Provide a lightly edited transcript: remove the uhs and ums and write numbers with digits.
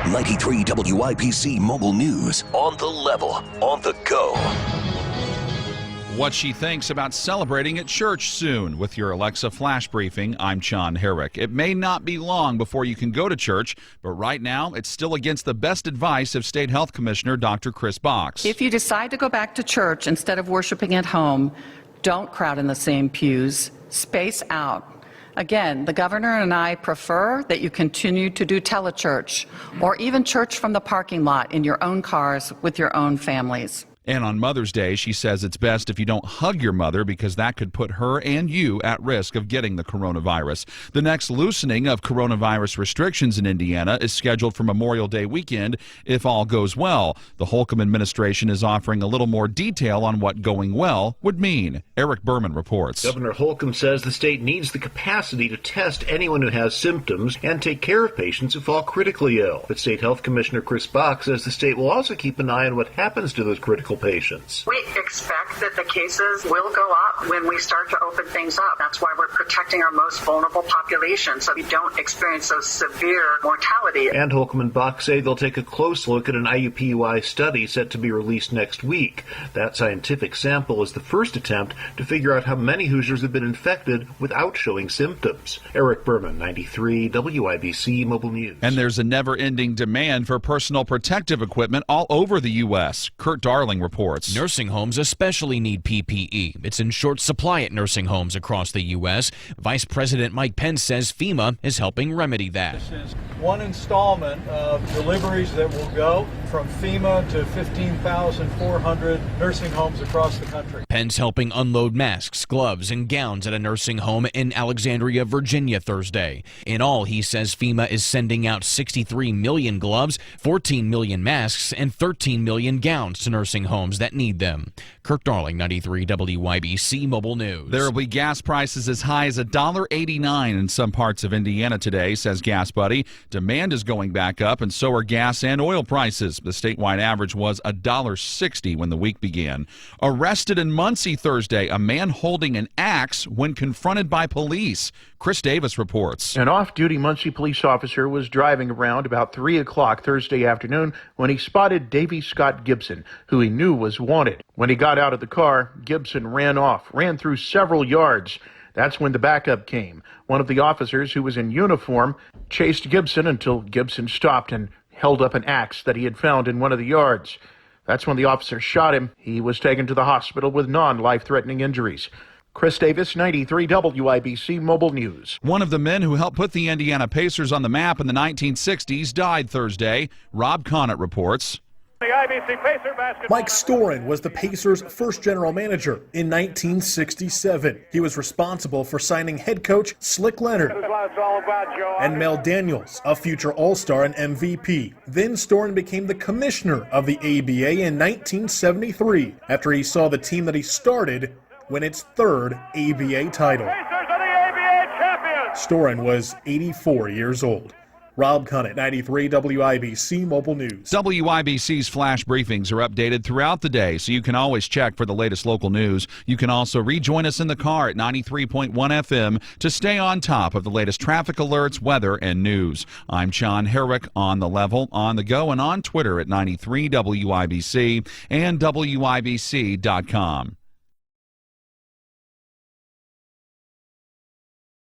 93 WIBC Mobile News. On the level, on the go. What she thinks about celebrating at church soon. With your Alexa Flash Briefing, I'm John Herrick. It may not be long before you can go to church, but right now it's still against the best advice of State Health Commissioner Dr. Chris Box. If you decide to go back to church instead of worshiping at home, don't crowd in the same pews. Space out. Again, the governor and I prefer that you continue to do telechurch or even church from the parking lot in your own cars with your own families. And on Mother's Day, she says it's best if you don't hug your mother because that could put her and you at risk of getting the coronavirus. The next loosening of coronavirus restrictions in Indiana is scheduled for Memorial Day weekend if all goes well. The Holcomb administration is offering a little more detail on what going well would mean. Eric Berman reports. Governor Holcomb says the state needs the capacity to test anyone who has symptoms and take care of patients who fall critically ill. But State Health Commissioner Chris Box says the state will also keep an eye on what happens to those critical patients. We expect that the cases will go up when we start to open things up. That's why we're protecting our most vulnerable population so we don't experience those severe mortality. And Holcomb and Box say they'll take a close look at an IUPUI study set to be released next week. That scientific sample is the first attempt to figure out how many Hoosiers have been infected without showing symptoms. Eric Berman, 93 WIBC Mobile News. And there's a never-ending demand for personal protective equipment all over the U.S. Kurt Darling reports. Nursing homes especially need PPE. It's in short supply at nursing homes across the U.S. Vice President Mike Pence says FEMA is helping remedy that. This is one installment of deliveries that will go from FEMA to 15,400 nursing homes across the country. Pence helping unload masks, gloves, and gowns at a nursing home in Alexandria, Virginia Thursday. In all, he says FEMA is sending out 63 million gloves, 14 million masks, and 13 million gowns to nursing homes that need them. Kirk Darling, 93 WIBC Mobile News. There will be gas prices as high as $1.89 in some parts of Indiana today, says Gas Buddy. Demand is going back up, and so are gas and oil prices. The statewide average was $1.60 when the week began. Arrested in Muncie Thursday, a man holding an axe when confronted by police. Chris Davis reports. An off-duty Muncie police officer was driving around about 3 o'clock Thursday afternoon when he spotted Davy Scott Gibson, who he knew was wanted. When he got out of the car, Gibson ran through several yards. That's when the backup came. One of the officers, who was in uniform, chased Gibson until Gibson stopped and held up an axe that he had found in one of the yards. That's when the officer shot him. He was taken to the hospital with non-life-threatening injuries. Chris Davis, 93 WIBC Mobile News. One of the men who helped put the Indiana Pacers on the map in the 1960s died Thursday. Rob Connett reports. Mike Storin was the Pacers' first general manager in 1967. He was responsible for signing head coach Slick Leonard and Mel Daniels, a future All-Star and MVP. Then Storin became the commissioner of the ABA in 1973 after he saw the team that he started win its third ABA title. Storin was 84 years old. Rob Connett, 93 WIBC Mobile News. WIBC's flash briefings are updated throughout the day, so you can always check for the latest local news. You can also rejoin us in the car at 93.1 FM to stay on top of the latest traffic alerts, weather, and news. I'm John Herrick, on the level, on the go, and on Twitter at 93 WIBC and WIBC.com.